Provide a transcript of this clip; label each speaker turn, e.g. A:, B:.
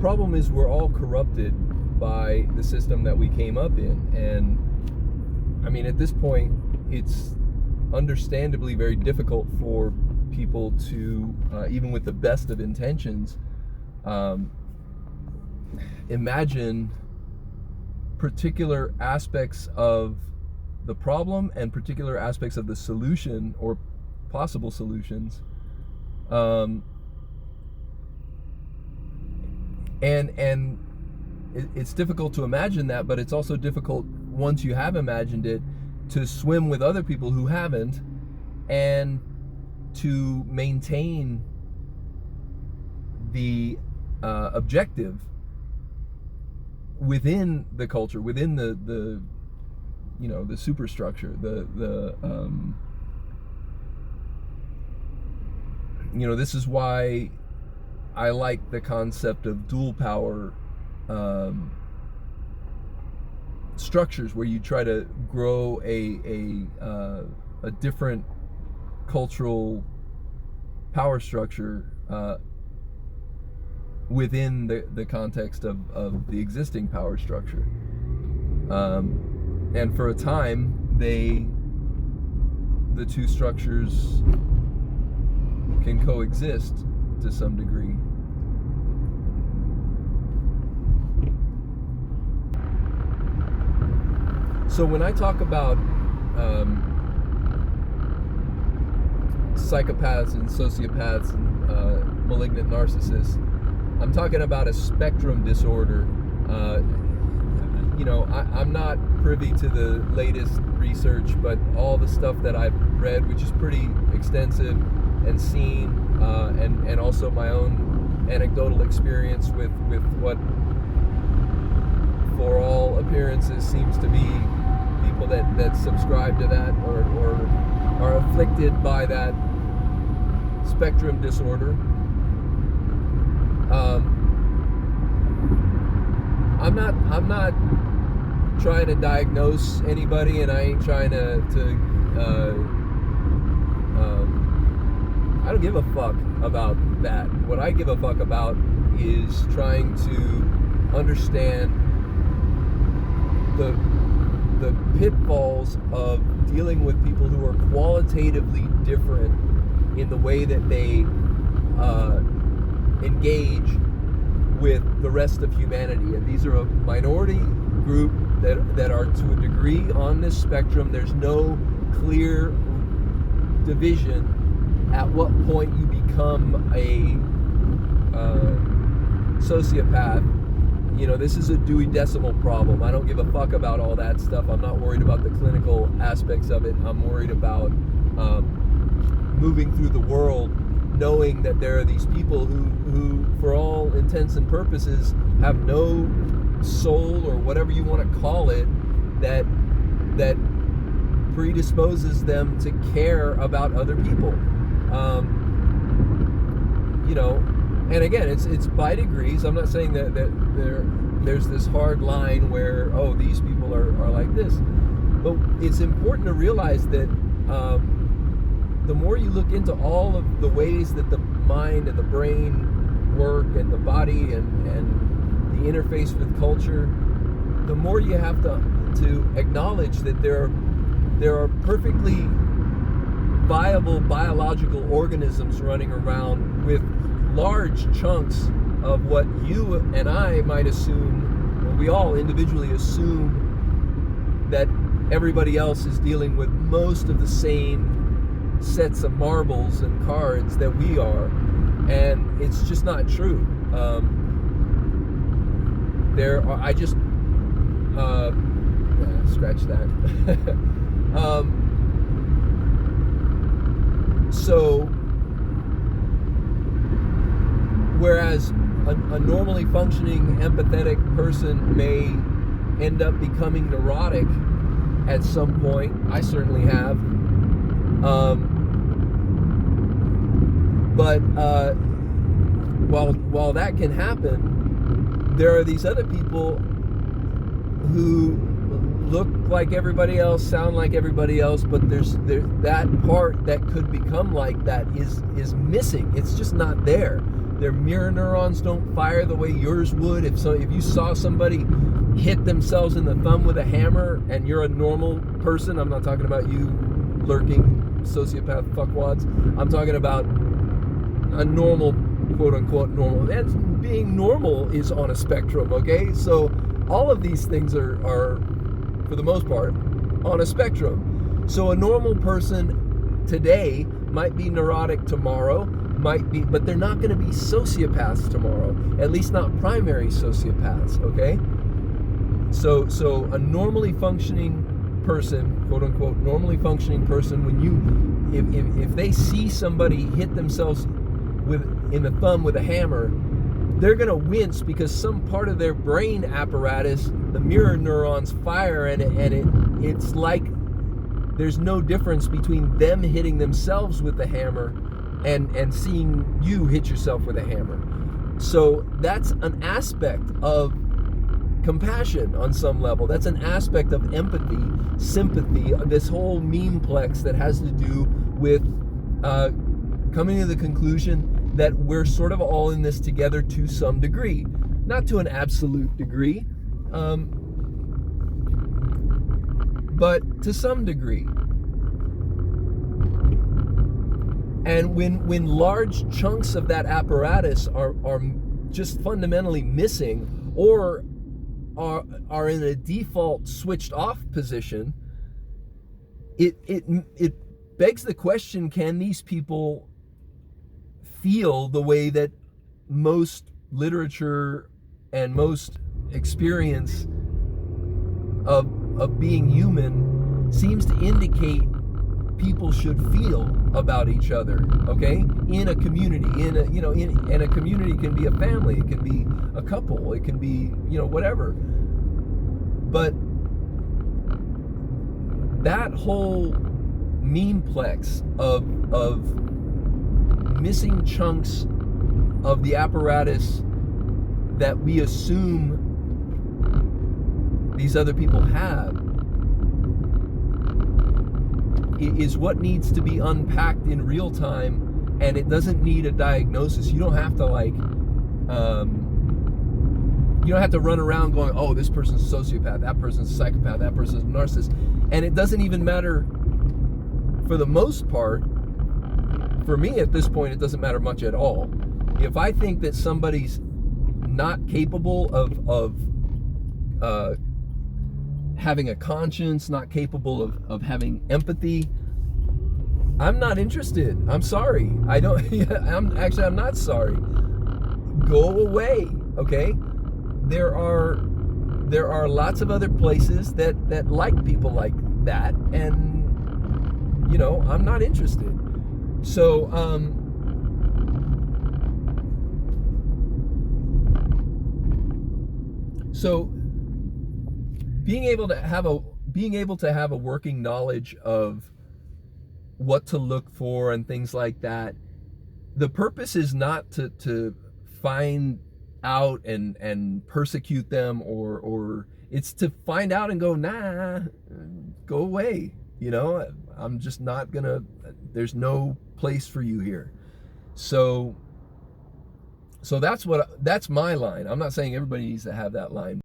A: problem is we're all corrupted by the system that we came up in. And I mean, at this point, it's understandably very difficult for people to, even with the best of intentions, imagine particular aspects of the problem and particular aspects of the solution or possible solutions. And it's difficult to imagine that, but it's also difficult once you have imagined it to swim with other people who haven't and to maintain the objective within the culture, within the you know, the superstructure, you know, this is why I like the concept of dual power structures, where you try to grow a different cultural power structure within the context of the existing power structure. And for a time, the two structures can coexist to some degree. So when I talk about psychopaths and sociopaths and malignant narcissists, I'm talking about a spectrum disorder. You know, I'm not privy to the latest research, but all the stuff that I've read, which is pretty extensive, and seen, and also my own anecdotal experience with what, for all appearances, seems to be people that subscribe to that or are afflicted by that spectrum disorder. I'm not trying to diagnose anybody, and I ain't trying to I don't give a fuck about that. What I give a fuck about is trying to understand the pitfalls of dealing with people who are qualitatively different in the way that they engage with the rest of humanity. And these are a minority group that are to a degree on this spectrum. There's no clear division at what point you become a sociopath. You know, this is a Dewey Decimal problem. I don't give a fuck about all that stuff. I'm not worried about the clinical aspects of it. I'm worried about moving through the world knowing that there are these people who for all intents and purposes have no soul, or whatever you want to call it, that predisposes them to care about other people. You know, and again, it's by degrees. I'm not saying that there's this hard line where, oh, these people are like this. But it's important to realize that the more you look into all of the ways that the mind and the brain work, and the body and the interface with culture, the more you have to acknowledge that there are perfectly viable biological organisms running around with large chunks of what you and I might assume, or we all individually assume, that everybody else is dealing with most of the same sets of marbles and cards that we are, and it's just not true. Scratch that. So whereas a normally functioning empathetic person may end up becoming neurotic at some point, I certainly have, but while that can happen, there are these other people who look like everybody else, sound like everybody else, but there's that part that could become like that is missing. It's just not there. Their mirror neurons don't fire the way yours would. If you saw somebody hit themselves in the thumb with a hammer and you're a normal person, I'm not talking about you lurking sociopath fuckwads. I'm talking about a normal, quote unquote normal. And being normal is on a spectrum, okay? So all of these things are for the most part, on a spectrum. So a normal person today might be neurotic tomorrow, but they're not going to be sociopaths tomorrow. At least not primary sociopaths, okay? So a normally functioning person, quote unquote, normally functioning person, if they see somebody hit themselves in the thumb with a hammer, they're going to wince because some part of their brain apparatus, the mirror neurons, fire, and it's like there's no difference between them hitting themselves with the hammer and seeing you hit yourself with a hammer. So that's an aspect of compassion on some level. That's an aspect of empathy, sympathy, this whole memeplex that has to do with coming to the conclusion that we're sort of all in this together to some degree. Not to an absolute degree, but to some degree. And when large chunks of that apparatus are just fundamentally missing or are in a default switched off position, it begs the question, can these people feel the way that most literature and most experience of being human seems to indicate people should feel about each other, okay? In a community, and a community can be a family, it can be a couple, it can be, whatever. But that whole memeplex of missing chunks of the apparatus that we assume these other people have is what needs to be unpacked in real time, and it doesn't need a diagnosis. You don't have to you don't have to run around going, oh, this person's a sociopath, that person's a psychopath, that person's a narcissist. And it doesn't even matter, for the most part, for me at this point, it doesn't matter much at all. If I think that somebody's not capable of having a conscience, not capable of having empathy, I'm not interested. I'm sorry. I'm not sorry. Go away, okay? There are lots of other places that like people like that, and I'm not interested. So being able to have a working knowledge of what to look for and things like that, the purpose is not to find out and persecute them, or it's to find out and go, nah, go away. I'm just not gonna, there's no place for you here. So that's my line. I'm not saying everybody needs to have that line.